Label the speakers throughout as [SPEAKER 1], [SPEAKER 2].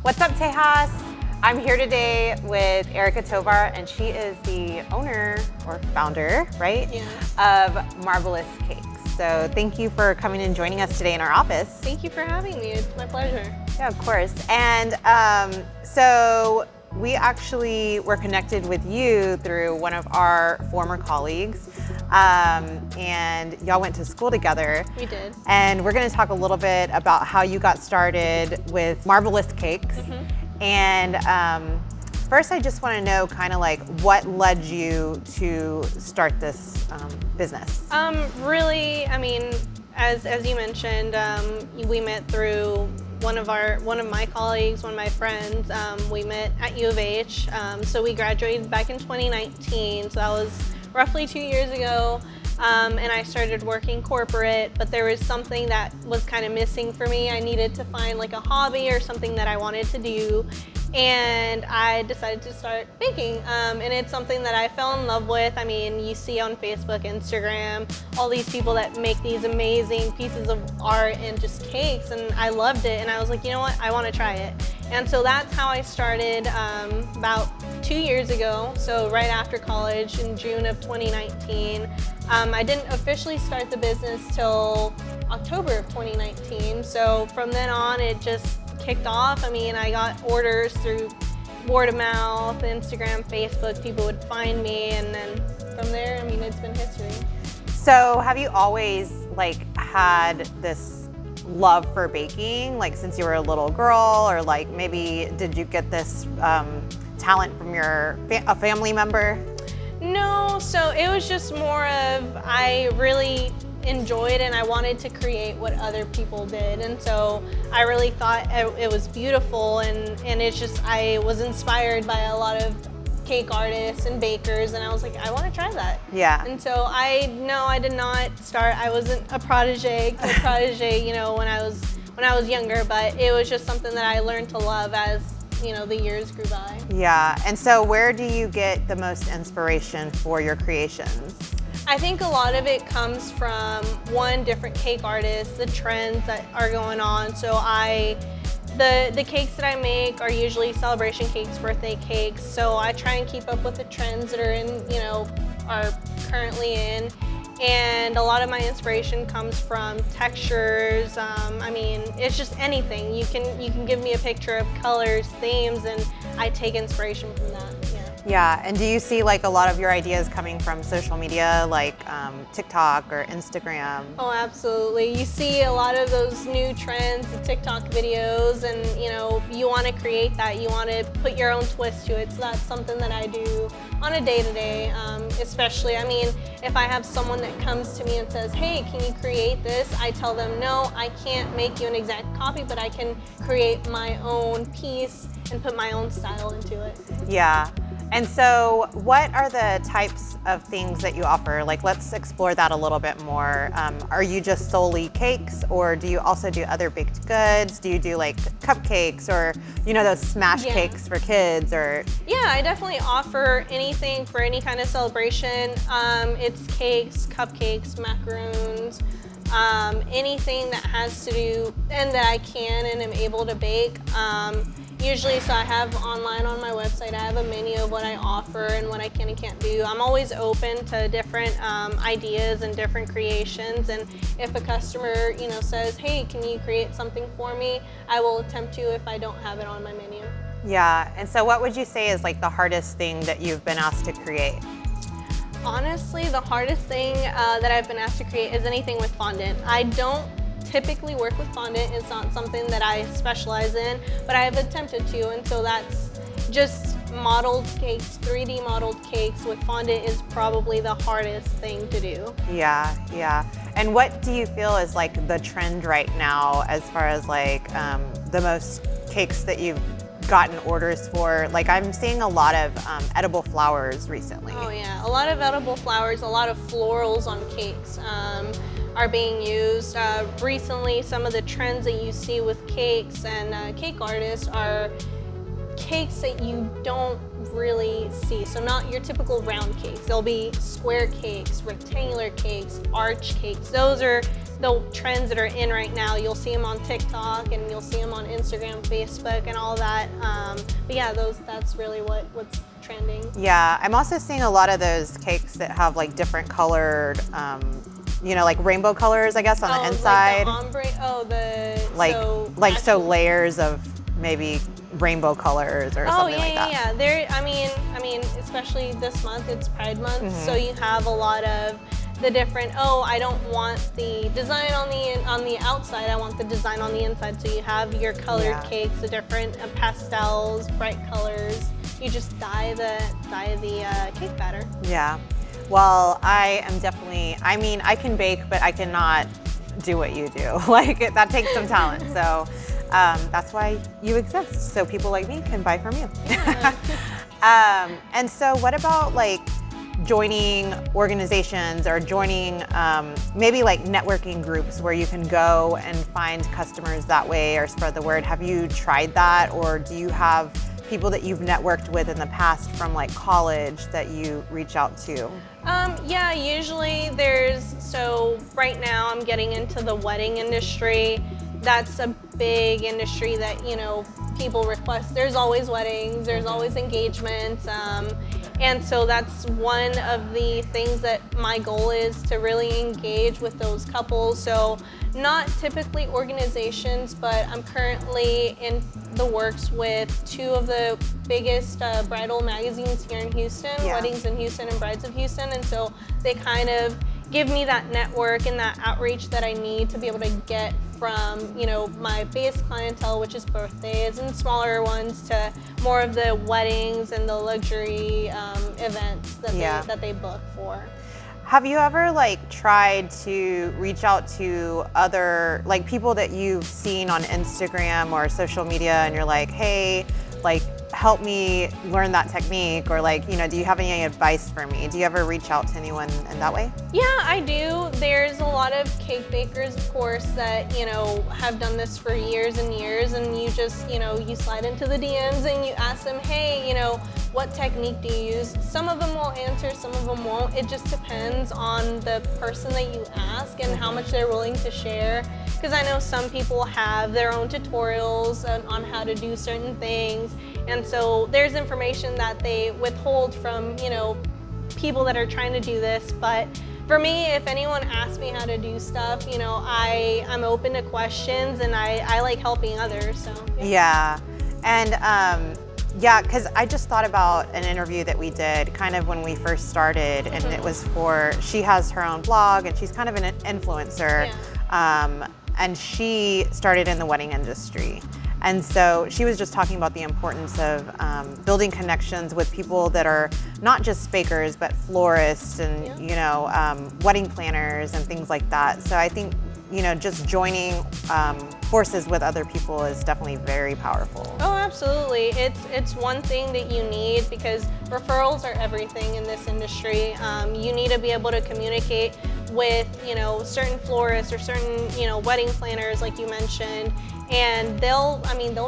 [SPEAKER 1] What's up, Tejas? I'm here today with Erika Tovar, and she is the owner or founder, right?
[SPEAKER 2] Yeah.
[SPEAKER 1] Of Marblelous Cakes. So thank you for coming and joining us today in our office.
[SPEAKER 2] Thank you for having me. It's my pleasure.
[SPEAKER 1] Yeah, of course. And so we actually were connected with you through one of our former colleagues, and y'all went to school together.
[SPEAKER 2] We did.
[SPEAKER 1] And we're going to talk a little bit about how you got started with Marblelous Cakes. And first, I just want to know kind of like what led you to start this business.
[SPEAKER 2] Really, I mean, as you mentioned, we met through one of my colleagues, one of my friends. We met at U of H. So we graduated back in 2019. So that was roughly 2 years ago. And I started working corporate, but there was something that was kind of missing for me. I needed to find like a hobby or something that I wanted to do. And I decided to start baking, and it's something that I fell in love with. I mean, you see on Facebook, Instagram, all these people that make these amazing pieces of art and just cakes, and I loved it, and I was like, you know what, I want to try it. And so that's how I started about 2 years ago, so right after college in June of 2019. I didn't officially start the business till October of 2019, so from then on it just kicked off. I mean, I got orders through word of mouth, Instagram, Facebook. People would find me, and then from there, I mean, it's been history.
[SPEAKER 1] So have you always like had this love for baking, like since you were a little girl, or like maybe did you get this talent from a family member?
[SPEAKER 2] No, so it was just more of I really enjoyed and I wanted to create what other people did, and so I really thought it was beautiful, and it's just I was inspired by a lot of cake artists and bakers, and I was like, I want to try that.
[SPEAKER 1] Yeah.
[SPEAKER 2] And so I did not start. I wasn't a protege, you know, when I was younger, but it was just something that I learned to love as, you know, the years grew by.
[SPEAKER 1] Yeah. And so where do you get the most inspiration for your creations?
[SPEAKER 2] I think a lot of it comes from different cake artists, the trends that are going on. So the cakes that I make are usually celebration cakes, birthday cakes. So I try and keep up with the trends that are currently in. And a lot of my inspiration comes from textures. I mean, it's just anything. You can give me a picture of colors, themes, and I take inspiration from that.
[SPEAKER 1] Yeah, and do you see like a lot of your ideas coming from social media, like TikTok or Instagram?
[SPEAKER 2] Oh, absolutely. You see a lot of those new trends, the TikTok videos, and you know, you want to create that. You want to put your own twist to it. So that's something that I do on a day-to-day, especially, I mean, if I have someone that comes to me and says, hey, can you create this? I tell them, no, I can't make you an exact copy, but I can create my own piece and put my own style into it.
[SPEAKER 1] Yeah. And so what are the types of things that you offer? Like, let's explore that a little bit more. Are you just solely cakes, or do you also do other baked goods? Do you do like cupcakes, or, you know, those smash cakes for kids, or?
[SPEAKER 2] Yeah, I definitely offer anything for any kind of celebration. It's cakes, cupcakes, macaroons, anything that has to do, and that I can and am able to bake. Usually, so I have online on my website, I have a menu of what I offer and what I can and can't do. I'm always open to different ideas and different creations, and if a customer, you know, says, hey, can you create something for me, I will attempt to if I don't have it on my menu.
[SPEAKER 1] Yeah, and so what would you say is like the hardest thing that you've been asked to create?
[SPEAKER 2] Honestly, the hardest thing that I've been asked to create is anything with fondant. I don't typically work with fondant. It's not something that I specialize in, but I have attempted to, and so that's just modeled cakes, 3D modeled cakes with fondant is probably the hardest thing to do.
[SPEAKER 1] Yeah, yeah. And what do you feel is like the trend right now as far as like the most cakes that you've gotten orders for? Like, I'm seeing a lot of edible flowers recently.
[SPEAKER 2] Oh yeah, a lot of edible flowers, a lot of florals on cakes are being used. Recently, some of the trends that you see with cakes and cake artists are cakes that you don't really see. So not your typical round cakes. There'll be square cakes, rectangular cakes, arch cakes. Those are the trends that are in right now. You'll see them on TikTok and you'll see them on Instagram, Facebook, and all that. But yeah, that's really what's trending.
[SPEAKER 1] Yeah, I'm also seeing a lot of those cakes that have like different colored, like rainbow colors, I guess, on the inside.
[SPEAKER 2] Like the ombre,
[SPEAKER 1] so layers of maybe rainbow colors or something like that.
[SPEAKER 2] Yeah. There, I mean, especially this month, it's Pride Month, so you have a lot of the different. Oh, I don't want the design on the outside. I want the design on the inside. So you have your colored cakes, the different pastels, bright colors. You just dye the cake batter.
[SPEAKER 1] Yeah. Well, I am definitely. I mean, I can bake, but I cannot do what you do. That takes some talent. So. That's why you exist, so people like me can buy from you. And so what about like joining organizations or joining maybe like networking groups where you can go and find customers that way or spread the word? Have you tried that, or do you have people that you've networked with in the past from like college that you reach out to?
[SPEAKER 2] Yeah, usually so right now I'm getting into the wedding industry. That's a big industry that, people request. There's always weddings, there's always engagements. And so that's one of the things that my goal is, to really engage with those couples. So not typically organizations, but I'm currently in the works with two of the biggest bridal magazines here in Houston, Weddings in Houston and Brides of Houston. And so they kind of give me that network and that outreach that I need to be able to get from, my base clientele, which is birthdays, and smaller ones, to more of the weddings and the luxury events that they book for.
[SPEAKER 1] Have you ever tried to reach out to other people that you've seen on Instagram or social media, and you're like, hey, help me learn that technique, or do you have any advice for me? Do you ever reach out to anyone in that way?
[SPEAKER 2] Yeah, I do. There's a lot of cake bakers, of course, that have done this for years and years, and you just you slide into the DMs and you ask them, hey, what technique do you use? Some of them will answer, some of them won't. It just depends on the person that you ask and how much they're willing to share. Because I know some people have their own tutorials on how to do certain things, and so there's information that they withhold from people that are trying to do this. But for me, if anyone asks me how to do stuff, I'm open to questions, and I like helping others. So
[SPEAKER 1] yeah. And because I just thought about an interview that we did kind of when we first started, and it was she has her own blog, and she's kind of an influencer. And she started in the wedding industry. And so she was just talking about the importance of building connections with people that are not just bakers, but florists and, wedding planners and things like that. So I think, just joining forces with other people is definitely very powerful.
[SPEAKER 2] Oh, absolutely. It's one thing that you need, because referrals are everything in this industry. You need to be able to communicate with, certain florists or certain, wedding planners, like you mentioned, and they'll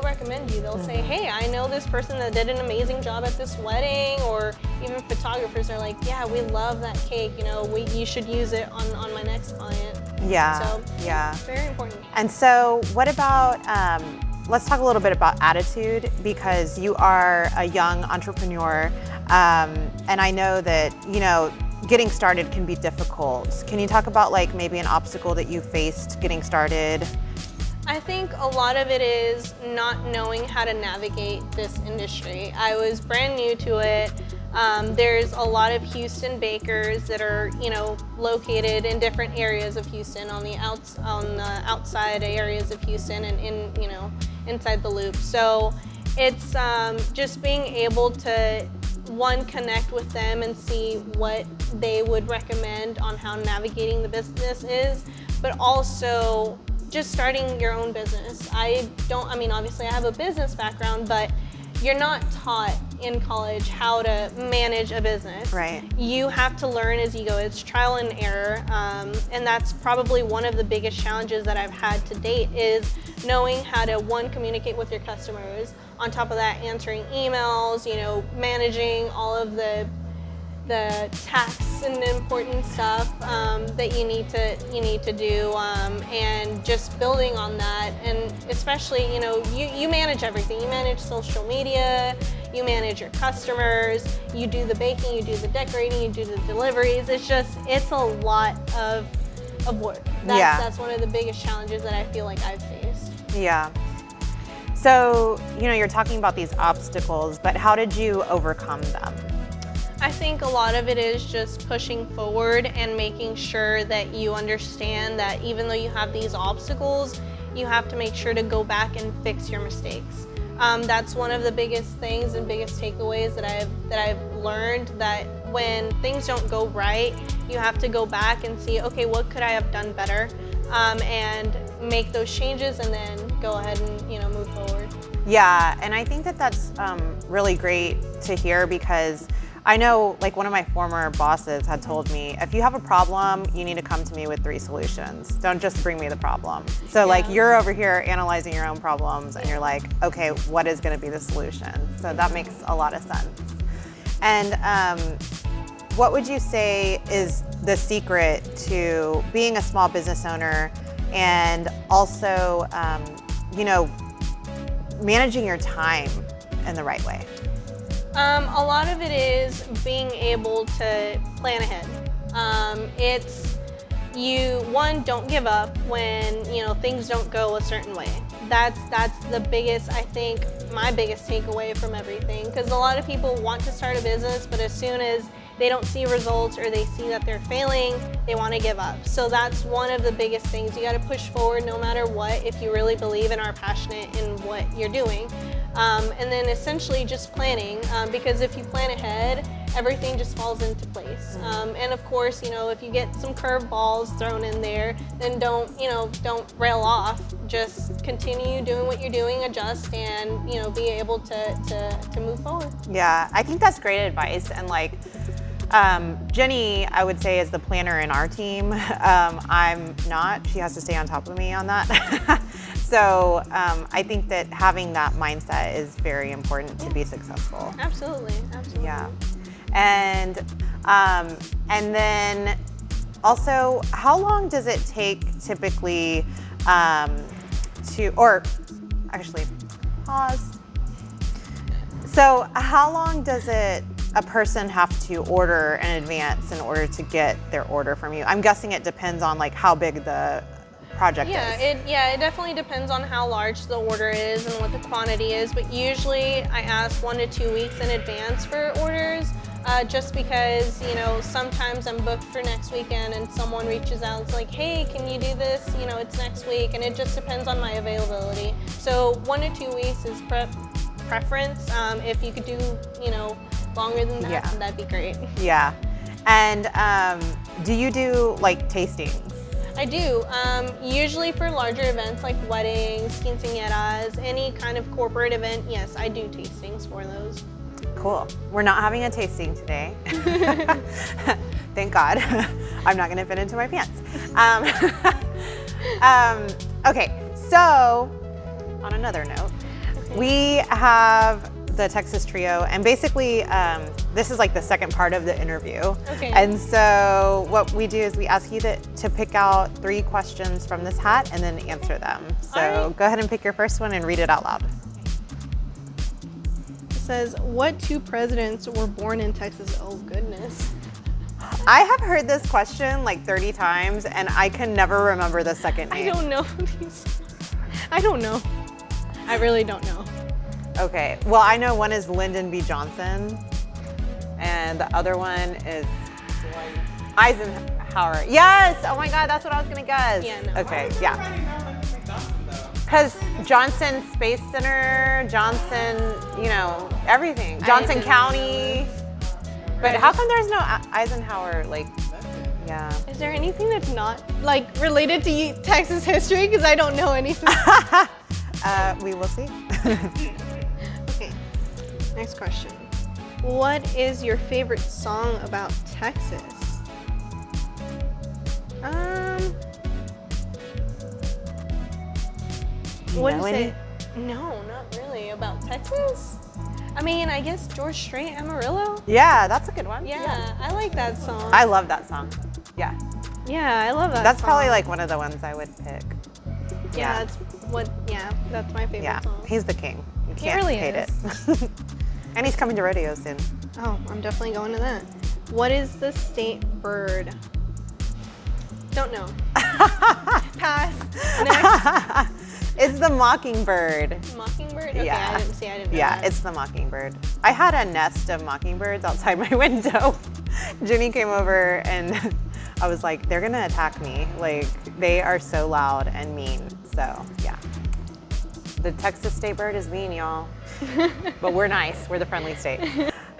[SPEAKER 2] recommend you. They'll say, hey, I know this person that did an amazing job at this wedding, or even photographers are like, yeah, we love that cake, you should use it on my next client.
[SPEAKER 1] Yeah,
[SPEAKER 2] so,
[SPEAKER 1] yeah.
[SPEAKER 2] Very important.
[SPEAKER 1] And so what about, let's talk a little bit about attitude, because you are a young entrepreneur, and I know that, getting started can be difficult. Can you talk about maybe an obstacle that you faced getting started?
[SPEAKER 2] I think a lot of it is not knowing how to navigate this industry. I was brand new to it. There's a lot of Houston bakers that are, located in different areas of Houston, on the outside areas of Houston, and inside the loop. So it's just being able to connect with them and see what they would recommend on how navigating the business is, but also just starting your own business. Obviously I have a business background, but you're not taught in college how to manage a business.
[SPEAKER 1] Right.
[SPEAKER 2] You have to learn as you go. It's trial and error, and that's probably one of the biggest challenges that I've had to date, is knowing how to, communicate with your customers. On top of that, answering emails, managing all of the the tasks and important stuff that you need to do, and just building on that. And especially, you manage everything. You manage social media, you manage your customers, you do the baking, you do the decorating, you do the deliveries. It's a lot of work. That's one of the biggest challenges that I feel like I've faced.
[SPEAKER 1] Yeah. So, you're talking about these obstacles, but how did you overcome them?
[SPEAKER 2] I think a lot of it is just pushing forward and making sure that you understand that even though you have these obstacles, you have to make sure to go back and fix your mistakes. That's one of the biggest things and biggest takeaways that I've learned, that when things don't go right, you have to go back and see, okay, what could I have done better, and make those changes, and then go ahead and move forward.
[SPEAKER 1] Yeah, and I think that's really great to hear, because I know, like, one of my former bosses had told me, if you have a problem, you need to come to me with 3 solutions. Don't just bring me the problem. So like, you're over here analyzing your own problems, and you're like, okay, what is going to be the solution? So that makes a lot of sense. And what would you say is the secret to being a small business owner, and also, managing your time in the right way?
[SPEAKER 2] A lot of it is being able to plan ahead. Don't give up when things don't go a certain way. That's the biggest, I think, my biggest takeaway from everything, because a lot of people want to start a business, but as soon as they don't see results or they see that they're failing, they want to give up. So that's one of the biggest things. You got to push forward no matter what, if you really believe and are passionate in what you're doing. And then essentially just planning, because if you plan ahead, everything just falls into place. And of course, if you get some curveballs thrown in there, then don't rail off. Just continue doing what you're doing, adjust, and be able to move forward.
[SPEAKER 1] Yeah, I think that's great advice. And like, Jenny, I would say, is the planner in our team. I'm not. She has to stay on top of me on that. So I think that having that mindset is very important to be successful.
[SPEAKER 2] Absolutely.
[SPEAKER 1] Yeah. And then also, how long does it take typically or actually, pause. So how long does a person have to order in advance in order to get their order from you? I'm guessing it depends on like how big the project is.
[SPEAKER 2] It definitely depends on how large the order is and what the quantity is, but usually I ask 1 to 2 weeks in advance for orders, just because sometimes I'm booked for next weekend and someone reaches out, it's like, hey, can you do this? It's next week, and it just depends on my availability. So 1 to 2 weeks is preference. If you could do longer than that, then that'd be great.
[SPEAKER 1] Yeah. And do you do like tastings?
[SPEAKER 2] I do. Usually for larger events like weddings, quinceañeras, any kind of corporate event, yes, I do tastings for those.
[SPEAKER 1] Cool. We're not having a tasting today. Thank God. I'm not going to fit into my pants. Okay, so on another note, we have the Texas Trio, and basically this is like the second part of the interview.
[SPEAKER 2] Okay.
[SPEAKER 1] And so what we do is we ask you to pick out 3 questions from this hat and then answer them. So go ahead and pick your first one and read it out loud.
[SPEAKER 2] It says, what 2 presidents were born in Texas? Oh goodness.
[SPEAKER 1] I have heard this question like 30 times and I can never remember the second name.
[SPEAKER 2] I don't know. I don't know. I really don't know.
[SPEAKER 1] Okay, well, I know one is Lyndon B. Johnson, and the other one is Eisenhower. Yes! Oh my God, that's what I was gonna guess.
[SPEAKER 2] Yeah, no.
[SPEAKER 1] Okay, yeah. Because Johnson Space Center, Johnson, everything. Johnson County. But how come there's no Eisenhower, yeah.
[SPEAKER 2] Is there anything that's not, related to Texas history? Because I don't know anything.
[SPEAKER 1] We will see.
[SPEAKER 2] Okay, next question. What is your favorite song about Texas? What is it? No, not really. About Texas? I mean, I guess George Strait, Amarillo.
[SPEAKER 1] Yeah, that's a good one.
[SPEAKER 2] Yeah, I like that song.
[SPEAKER 1] I love that song. Yeah.
[SPEAKER 2] Yeah, I love that
[SPEAKER 1] That's
[SPEAKER 2] song.
[SPEAKER 1] probably like one of the ones I would pick.
[SPEAKER 2] Yeah, that's my favorite
[SPEAKER 1] Yeah,
[SPEAKER 2] song.
[SPEAKER 1] he's the king. You
[SPEAKER 2] He
[SPEAKER 1] can't
[SPEAKER 2] really
[SPEAKER 1] hate
[SPEAKER 2] is.
[SPEAKER 1] it. And he's coming to rodeo soon.
[SPEAKER 2] Oh, I'm definitely going to that. What is the state bird? Don't know. Pass. Next.
[SPEAKER 1] It's the mockingbird.
[SPEAKER 2] Mockingbird? Okay,
[SPEAKER 1] Yeah.
[SPEAKER 2] I didn't know
[SPEAKER 1] Yeah,
[SPEAKER 2] that.
[SPEAKER 1] it's the mockingbird. I had a nest of mockingbirds outside my window. Jenny came over and I was like, they're gonna attack me. Like, they are so loud and mean. So, yeah. The Texas state bird is mean, y'all. But we're nice. We're the friendly state.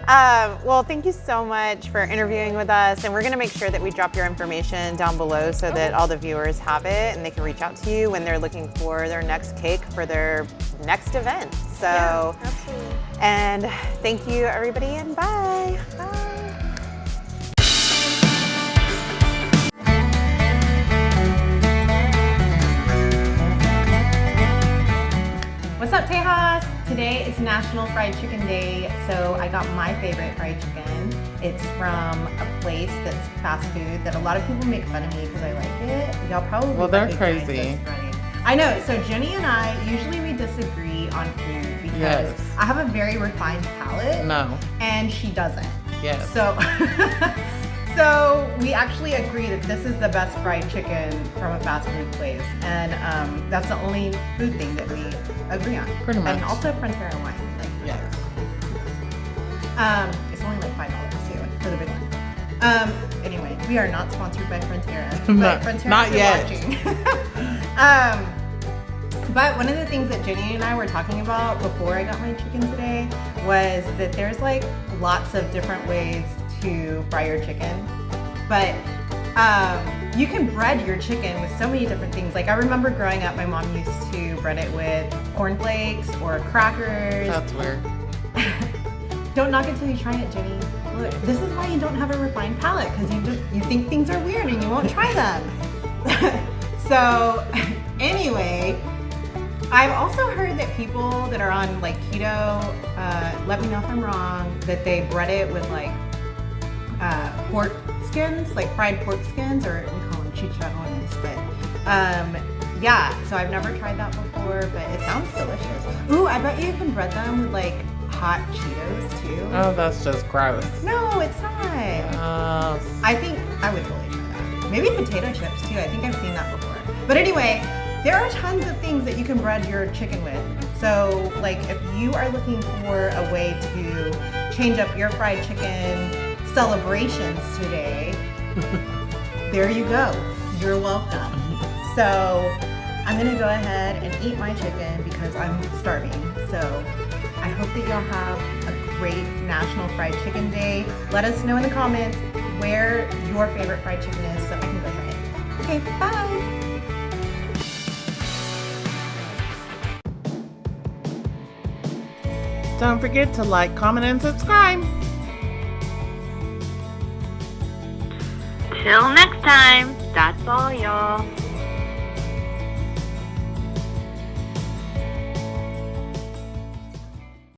[SPEAKER 1] Well, thank you so much for interviewing with us. And we're going to make sure that we drop your information down below so that all the viewers have it and they can reach out to you when they're looking for their next cake for their next event. So,
[SPEAKER 2] Yeah, absolutely.
[SPEAKER 1] and thank you, everybody, and bye. Bye.
[SPEAKER 3] What's up, Tejas? Today is National Fried Chicken Day, so I got my favorite fried chicken. It's from a place that's fast food that a lot of people make fun of me because I like it. Y'all probably
[SPEAKER 4] they're
[SPEAKER 3] recognize
[SPEAKER 4] crazy.
[SPEAKER 3] this already. I know. So Jenny and I usually we disagree on food because
[SPEAKER 4] Yes.
[SPEAKER 3] I have a very refined palate,
[SPEAKER 4] No.
[SPEAKER 3] and she doesn't.
[SPEAKER 4] Yes.
[SPEAKER 3] So, so we actually agree that this is the best fried chicken from a fast food place, and that's the only food thing that we agree on.
[SPEAKER 4] Pretty much.
[SPEAKER 3] And also Frontera wine. Like,
[SPEAKER 4] Yes.
[SPEAKER 3] it's only like $5 too for the big one. Anyway, we are not sponsored by Frontera.
[SPEAKER 4] Not-
[SPEAKER 3] but Frontera,
[SPEAKER 4] not
[SPEAKER 3] if you're
[SPEAKER 4] yet.
[SPEAKER 3] watching. But one of the things that Jenny and I were talking about before I got my chicken today was that there's like lots of different ways to fry your chicken. But you can bread your chicken with so many different things. Like I remember growing up, my mom used to bread it with cornflakes or crackers.
[SPEAKER 4] That's weird.
[SPEAKER 3] Don't knock it till you try it, Jenny. Look, this is why you don't have a refined palate, because you think things are weird and you won't try them. So anyway, I've also heard that people that are on like keto, let me know if I'm wrong, that they bread it with like pork skins, like fried pork skins, or we call them chicharrones. But yeah, so I've never tried that before, but it sounds delicious. Ooh, I bet you can bread them with like hot Cheetos too.
[SPEAKER 4] Oh, that's just gross.
[SPEAKER 3] No, it's not. I think I would totally try that. Maybe potato chips too. I think I've seen that before. But anyway, there are tons of things that you can bread your chicken with. So like if you are looking for a way to change up your fried chicken celebrations today, there you go. You're welcome. So I'm gonna go ahead and eat my chicken because I'm starving. So I hope that y'all have a great National Fried Chicken Day. Let us know in the comments where your favorite fried chicken is so I can go try it. Okay, bye.
[SPEAKER 4] Don't forget to like, comment, and subscribe.
[SPEAKER 5] Till next time, that's all, y'all.